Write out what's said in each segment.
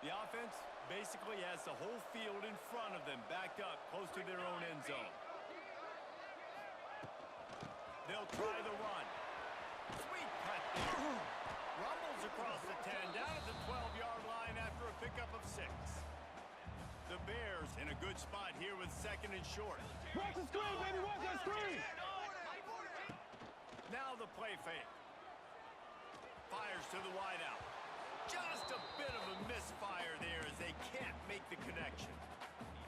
The offense basically has the whole field in front of them, backed up close to their own end zone. They'll try the run. Sweet cut there. Rumbles across the 10, down at the 12-yard line after a pickup of 6. The Bears in a good spot here with 2nd and short. Watch the screen, baby, watch that screen! Now the play fake. Fires to the wideout. Just a bit of a misfire there as they can't make the connection.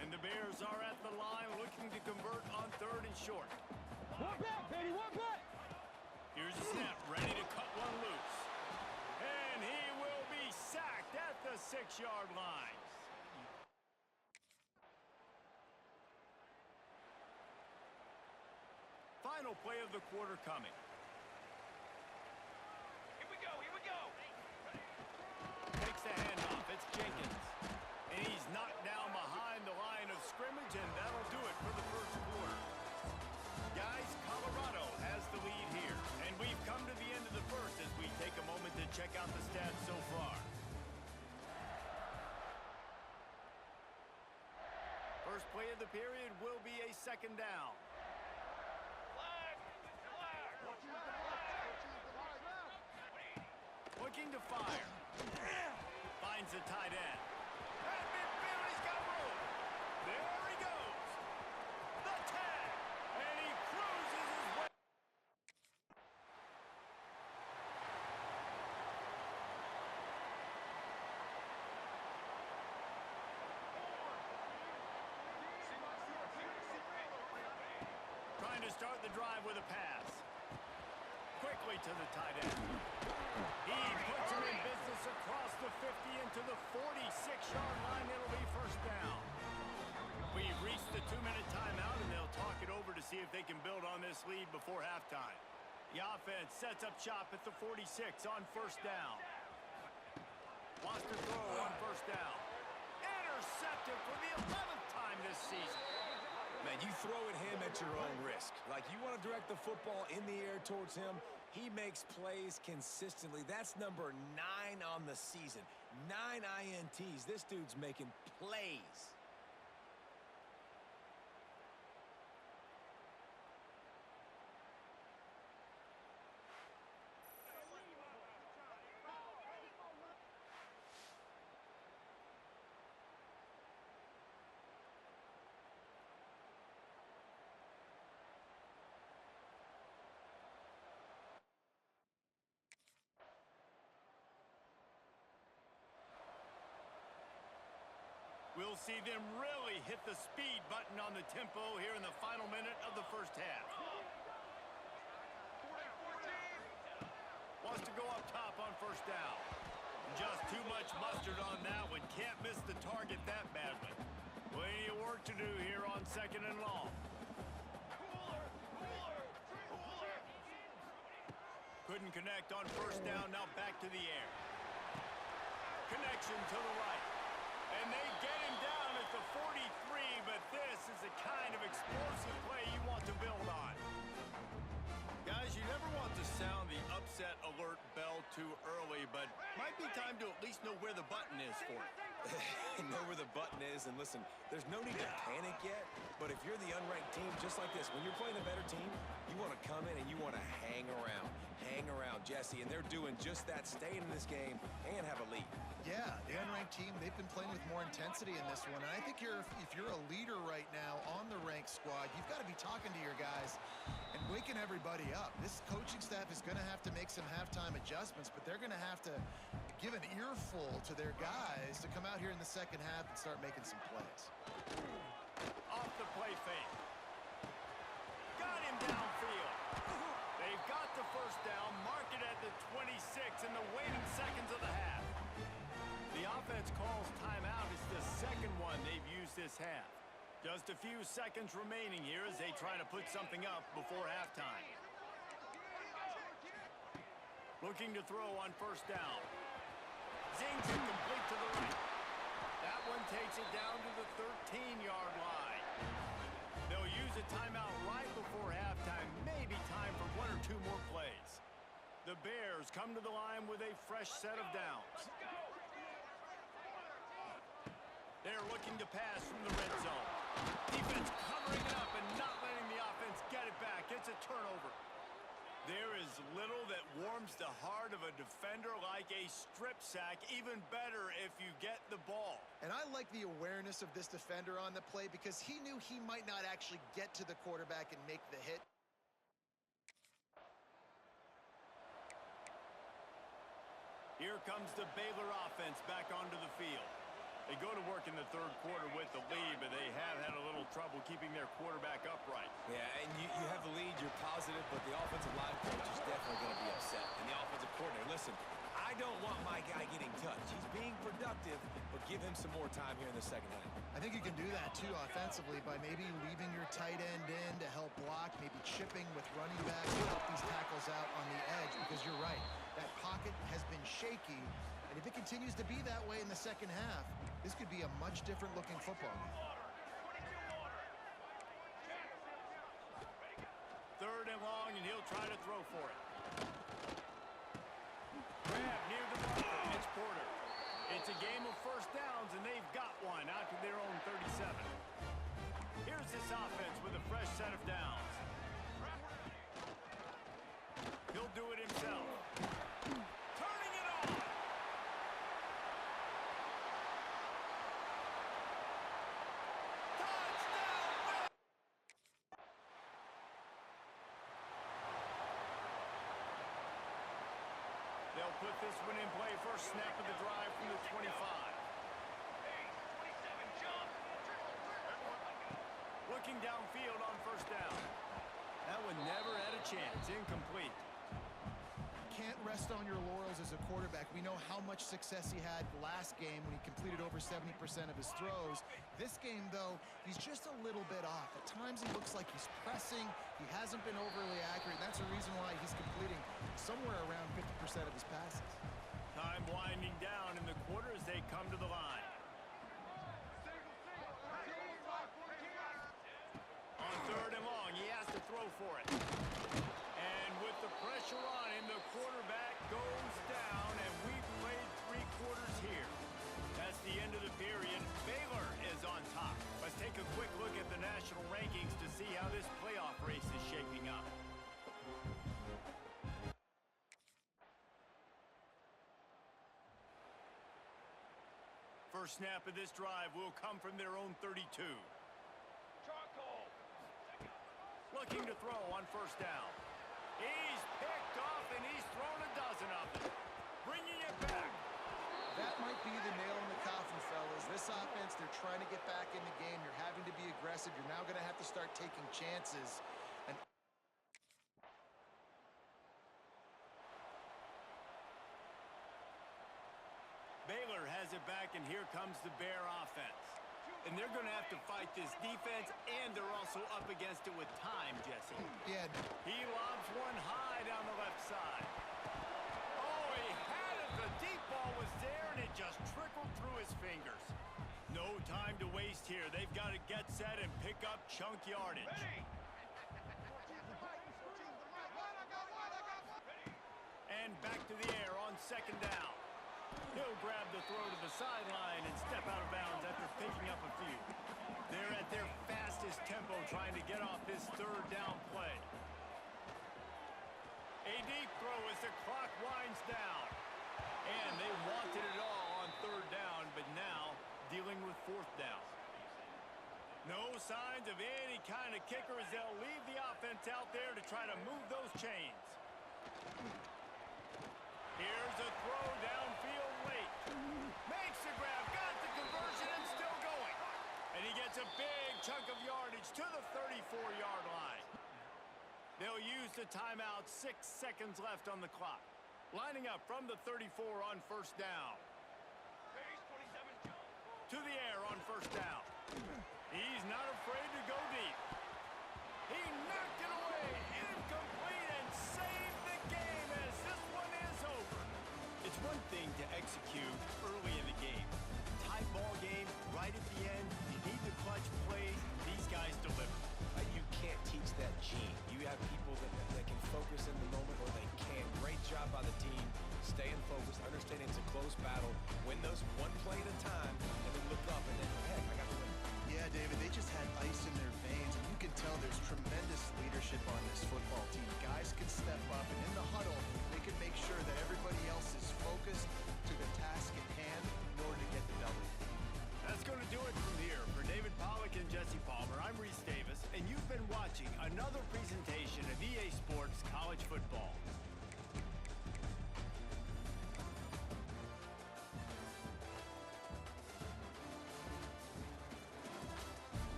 And the Bears are at the line looking to convert on 3rd and short. One back, baby, one back! Here's a snap, ready to cut one loose. And he will be sacked at the 6-yard line. Final play of the quarter coming. Here we go, here we go! Takes the handoff, it's Jenkins. And he's knocked down behind the line of scrimmage, and that'll do it for the first quarter. Guys, Colorado has the lead here, and we've come to the end of the first as we take a moment to check out the stats so far. First play of the period will be a 2nd down. Flag! Looking to fire. Finds the tight end. At midfield, he's got room. There he goes. The tag. And he cruises his way. Trying to start the drive with a pass. Quickly to the tight end. He puts him in business across the 50 into the 46-yard line. It'll be 1st down. We've reached the 2-minute timeout, and they'll talk it over to see if they can build on this lead before halftime. The offense sets up shop at the 46 on 1st down. Wants to throw on 1st down. Intercepted for the 11th time this season. Man, you throw at him at your own risk. Like, you want to direct the football in the air towards him. He makes plays consistently. That's number 9 on the season. 9 INTs. This dude's making plays. We'll see them really hit the speed button on the tempo here in the final minute of the first half. Wants to go up top on 1st down. Just too much mustard on that one. Can't miss the target that badly. Plenty of work to do here on 2nd and long. Couldn't connect on 1st down. Now back to the air. Connection to the right. And they get him down at the 43, but this is the kind of explosive play you want to build on. Guys, you never want to sound the upset alert bell too early, but might be time to at least know where the button is for it. Know where the button is, and listen, there's no need to panic yet, but if you're the unranked team, just like this, when you're playing a better team, you want to come in and you want to hang around Jesse, and they're doing just that, staying in this game and have a lead. Yeah, the unranked team, they've been playing with more intensity in this one, and I think if you're a leader right now on the ranked squad, you've got to be talking to your guys and waking everybody up. This coaching staff is going to have to make some halftime adjustments, but they're going to have to give an earful to their guys to come out here in the second half and start making some plays. Off the play fake. Got him downfield. They've got the 1st down, mark it at the 26 in the waning seconds of the half. The offense calls timeout. It's the 2nd one they've used this half. Just a few seconds remaining here as they try to put something up before halftime. Looking to throw on 1st down. Zings it complete to the right. That one takes it down to the 13-yard line. They'll use a timeout right before halftime. Maybe time for 1 or 2 more plays. The Bears come to the line with a fresh set of downs. They're looking to pass from the red zone. Defense covering it up and not letting the offense get it back. It's a turnover. There is little that warms the heart of a defender like a strip sack. Even better if you get the ball. And I like the awareness of this defender on the play because he knew he might not actually get to the quarterback and make the hit. Here comes the Baylor offense back onto the field. They go to work in the third quarter with the lead, but they have had a little trouble keeping their quarterback upright. Yeah, and you have the lead, you're positive, but the offensive line coach is definitely going to be upset. And the offensive coordinator, listen, I don't want my guy getting touched. He's being productive, but give him some more time here in the second half. I think you can do that, too, offensively, by maybe leaving your tight end in to help block, maybe chipping with running backs to help these tackles out on the edge, because you're right. That pocket has been shaky, and if it continues to be that way in the second half, this could be a much different-looking football game. Third and long, and he'll try to throw for it. Grab near the marker. It's Porter. It's a game of first downs, and they've got one out to their own 37. Here's this offense with a fresh set of downs. He'll do it himself. Turning it on. Touchdown! They'll put this one in play. First snap of the drive from the 25. Looking downfield on first down. That one never had a chance. Incomplete. Can't rest on your laurels as a quarterback. We know how much success he had last game when he completed over 70% of his throws. This game, though, he's just a little bit off. At times he looks like he's pressing. He hasn't been overly accurate. That's the reason why he's completing somewhere around 50% of his passes. Time winding down in the quarter as they come to the line. On third and long, he has to throw for it. And with the pressure on him, the quarterback goes down, and we've played 3 quarters here. That's the end of the period. Baylor is on top. Let's take a quick look at the national rankings to see how this playoff race is shaping up. First snap of this drive will come from their own 32. Looking to throw on first down. He's picked off, and he's thrown a dozen of them. Bringing it back. That might be the nail in the coffin, fellas. This offense, they're trying to get back in the game. You're having to be aggressive. You're now going to have to start taking chances. And Baylor has it back, and here comes the Bear offense. And they're going to have to fight this defense, and they're also up against it with time, Jesse. yeah, He lobs one high down the left side. Oh, he had it. The deep ball was there, and it just trickled through his fingers. No time to waste here. They've got to get set and pick up chunk yardage. And back to the air on second down. He'll grab the throw to the sideline and step out of bounds after picking up a few. They're at their fastest tempo trying to get off this third down play. A deep throw as the clock winds down. And they wanted it all on third down, but now dealing with fourth down. No signs of any kind of kicker as they'll leave the offense out there to try to move those chains. Here's a throw downfield late. Makes the grab, got the conversion, and still going. And he gets a big chunk of yardage to the 34-yard line. They'll use the timeout, 6 seconds left on the clock. Lining up from the 34 on first down. To the air on first down. He's not afraid to go deep. He knocked it away, incomplete, and saved the game as this one is over. It's one thing to execute early in the game. Tight ball game, right at the end, you need the clutch plays. These guys deliver. You can't teach that gene. You have people that can focus in the moment or they can't. Great job by the team, staying focused, understanding it's a close battle, win those one play at a time, and then look up and then Yeah, David, they just had ice in their veins, and you can tell there's tremendous leadership on this football team. Guys can step up, and in the huddle, they can make sure that everybody else is focused to the task at hand in order to get the W. That's going to do it from here. For David Pollack and Jesse Palmer, I'm Reese Davis, and you've been watching another presentation of EA Sports College Football.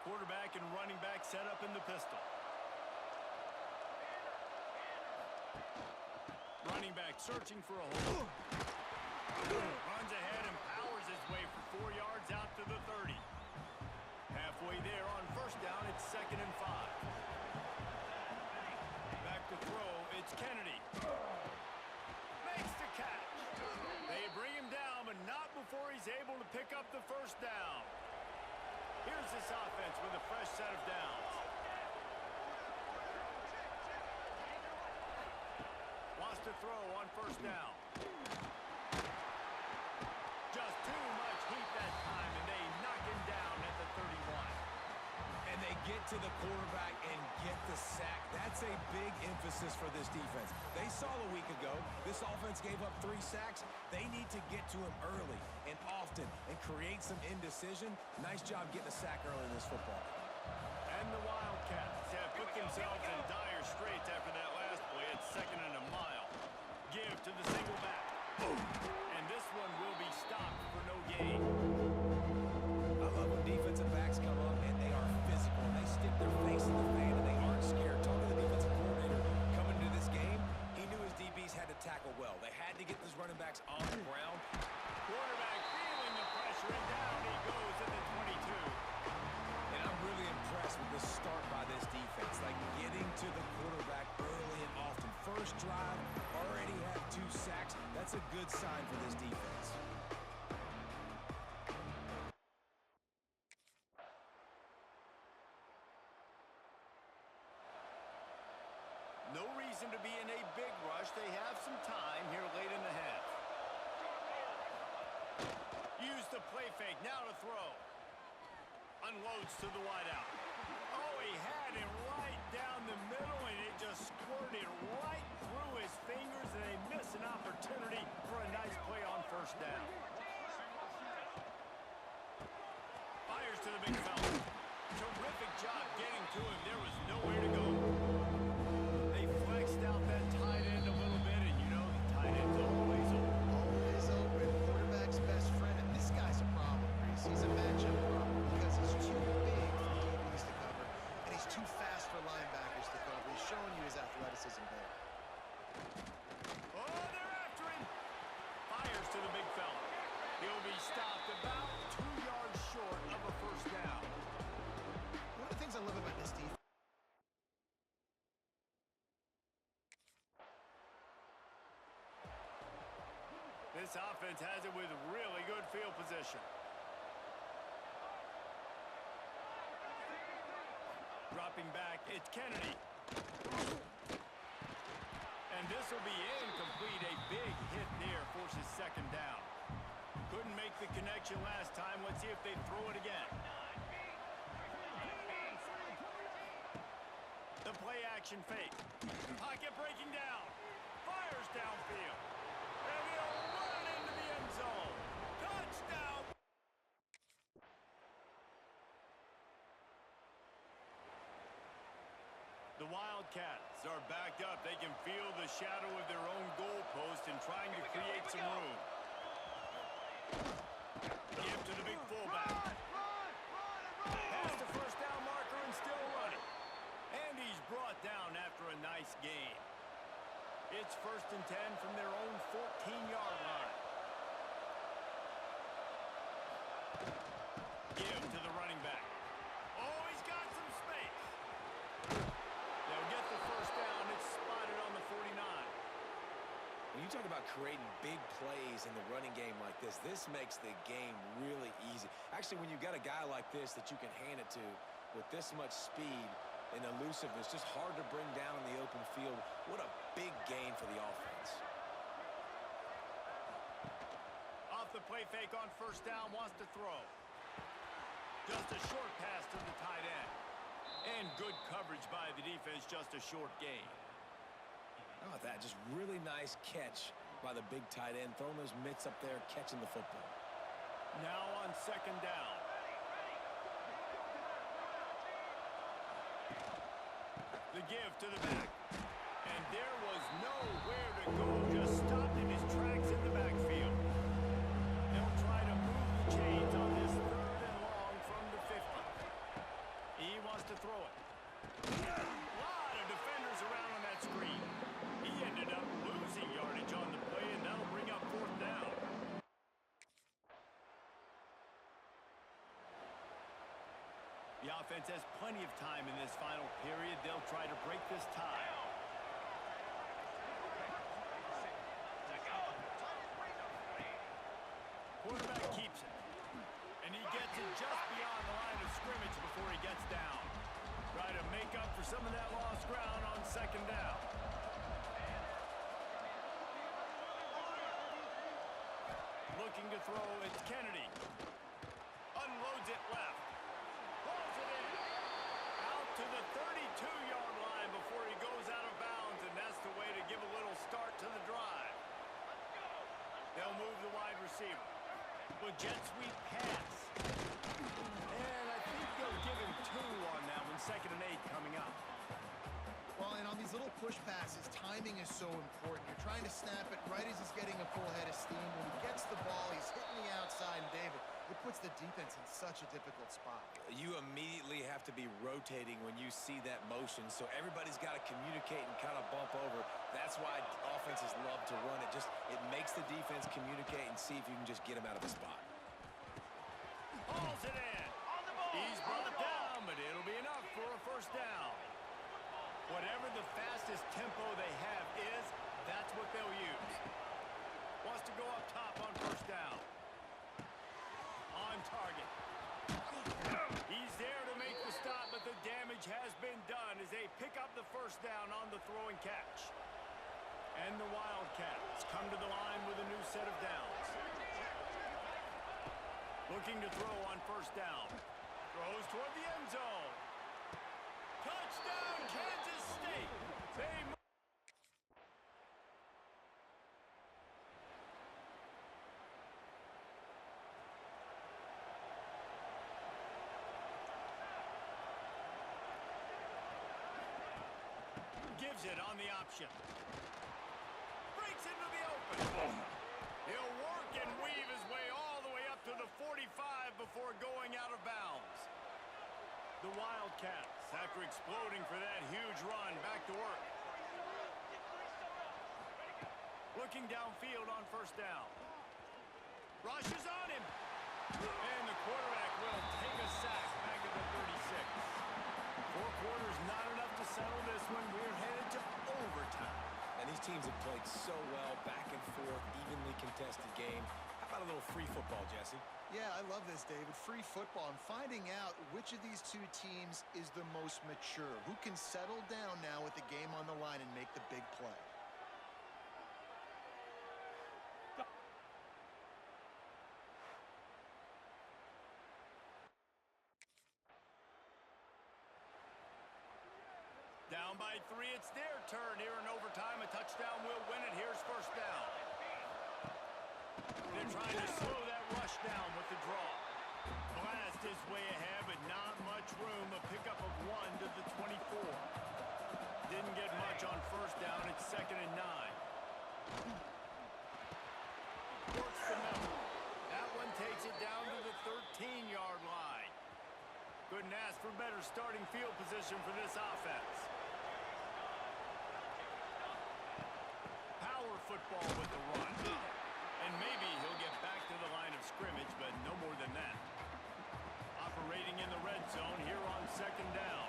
Quarterback and running back set up in the pistol. Running back searching for a hole. Runs ahead and powers his way for 4 yards out to the 30. Halfway there on first down, it's 2nd and 5. Back to throw, it's Kennedy. Makes the catch. They bring him down, but not before he's able to pick up the first down. Here's this offense with a fresh set of downs. Wants to throw on first down. Just too much heat that time, and they knock him down at the 31. And they get to the quarterback and get the sack. That's a big emphasis for this defense. They saw a week ago this offense gave up 3 sacks. They need to get to him early and often and create some indecision. Nice job getting a sack early in this football. And the Wildcats have put themselves in dire straits after that last play. It's 2nd and a mile. Give to the single back. And this one will be stopped for no gain. I love when defensive backs come up and they are physical. And they stick their face in the fan and they aren't scared. Talking to the defensive coordinator coming into this game, he knew his DBs had to tackle well. They had to get these running backs on the ground. Quarterback feeling the pressure, and down he goes at the 22. And I'm really impressed with the start by this defense. Like getting to the quarterback early and often. First drive, already have 2 sacks. That's a good sign for this defense. No reason to be in a big rush. They have some time here late in the half. Use the play fake. Now to throw. Unloads to the wideout. Oh, he had him right down the middle, and it just squirted right through his fingers, and they miss an opportunity for a nice play on first down. Fires to the big fella. Terrific job getting to him. There was nowhere to go. They flexed out that tight end a little bit, and you know the tight end's always open. Always open. Quarterback's best friend, and this guy's a problem, Reese. He's a matchup problem because he's too big for DBs to cover, and he's too fast for linebackers to cover. He's showing you his athleticism there. Oh, they're after him. Fires to the big fella. He'll be stopped about 2 yards short of a first down. One of the things I love about this defense. This offense has it with really good field position. Dropping back, it's Kennedy. And this will be incomplete. A big hit there forces 2nd down. Couldn't make the connection last time. Let's see if they throw it again. The play action fake. Pocket breaking down. Fires downfield. And he'll run into the end zone. Touchdown. The Wildcats are backed up. They can feel the shadow of their own goalpost and trying to create some room. Give to the big fullback. Past the first down marker and still running. And he's brought down after a nice gain. It's 1st and 10 from their own 14-yard line. Give to the running back. Oh, he's got some space. They'll get the first down. It's spotted on the 49. When you talk about creating big plays in the running game like this makes the game really easy. Actually, when you've got a guy like this that you can hand it to with this much speed and elusiveness, just hard to bring down in the open field. What a big gain for the offense. Off the play fake on first down, wants to throw. Just a short pass to the tight end. And good coverage by the defense, just a short gain. Oh, that just really nice catch by the big tight end, throwing those mitts up there, catching the football. Now on 2nd down. The give to the back. And there was nowhere to go. Just stopped in his tracks in the backfield. They'll try to move the chains on this 3rd and long from the 50. The offense has plenty of time in this final period. They'll try to break this tie. Quarterback keeps it. And he gets it just beyond the line of scrimmage before he gets down. Try to make up for some of that lost ground on second down. Looking to throw, it's Kennedy. Unloads it left. Pulls it in. Out to the 32-yard line before he goes out of bounds, and that's the way to give a little start to the drive. They'll move the wide receiver. The jet sweep pass. And I think they'll give him 2 on that one. 2nd and 8 coming up. Well, and on these little push passes, timing is so important. You're trying to snap it right as he's getting a full head of steam. When he gets the ball, he's hitting the outside, and David, it puts the defense in such a difficult spot. You immediately have to be rotating when you see that motion, so everybody's got to communicate and kind of bump over. That's why offenses love to run it. It makes the defense communicate and see if you can just get him out of the spot. Hauls it in. He's brought down, but it'll be enough for a first down. Whatever the fastest tempo they have is, that's what they'll use. Wants to go up top on first down. On target. He's there to make the stop, but the damage has been done as they pick up the first down on the throwing catch. And the Wildcats come to the line with a new set of downs. Looking to throw on first down. Throws toward the end zone. Touchdown, Kansas State. Gives it on the option. Breaks into the open. He'll work and weave his way all the way up to the 45 before going out of bounds. The Wildcats, after exploding for that huge run, back to work. Looking downfield on first down. Rushes on him. And the quarterback will take a sack back at the 36. 4 quarters, not enough to settle this one. We're headed to overtime. And these teams have played so well, back and forth, evenly contested game. How about a little free football, Jesse? Yeah, I love this, David. Free football and finding out which of these 2 teams is the most mature. Who can settle down now with the game on the line and make the big play. Down by 3, it's their turn here in overtime. A touchdown will win it. Here's first down. They're trying to slow that rush down with the draw. Blast his way ahead, but not much room. A pickup of 1 to the 24. Didn't get much on first down. It's 2nd and 9. Works the middle. That one takes it down to the 13-yard line. Couldn't ask for better starting field position for this offense. Power football with the run. And maybe he'll get back to the line of scrimmage, but no more than that. Operating in the red zone here on 2nd down.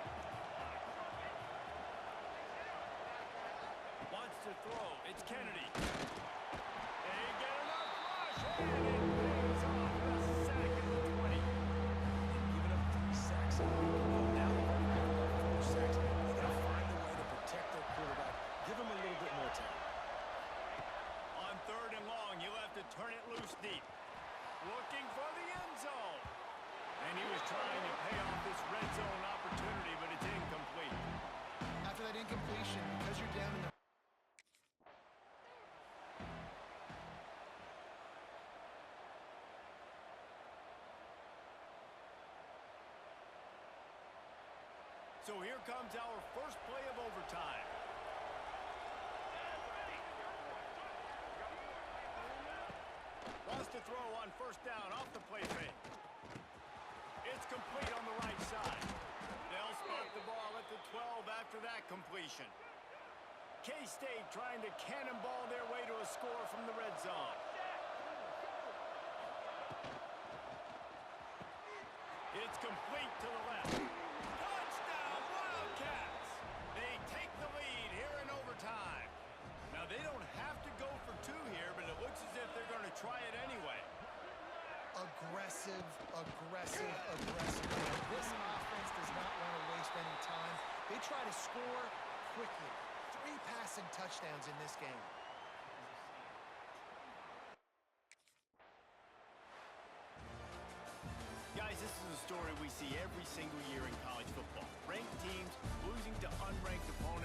Wants to throw. It's Kennedy. They get enough rush. And it pays off the sack at the 20. Giving up 3 sacks in a row. Now they've already given up 4 sacks. They're going to find a way to protect their quarterback. Give him a little bit more time. On 3rd and long, you'll have to turn it loose deep. Looking for the end zone. And he was trying to pay off this red zone opportunity, but it's incomplete. After that incompletion, because you're down in the... So here comes our first play of overtime. Wants to throw on first down off the play fake. It's complete on the right side. They'll spot the ball at the 12 after that completion. K-State trying to cannonball their way to a score from the red zone. It's complete to the left. Touchdown, Wildcats! They take the lead here in overtime. Now, they don't have to go for two here, but it looks as if they're going to try it anyway. Aggressive, aggressive, aggressive. This offense does not want to waste any time. They try to score quickly. 3 passing touchdowns in this game. Guys, this is a story we see every single year in college football. Ranked teams losing to unranked opponents.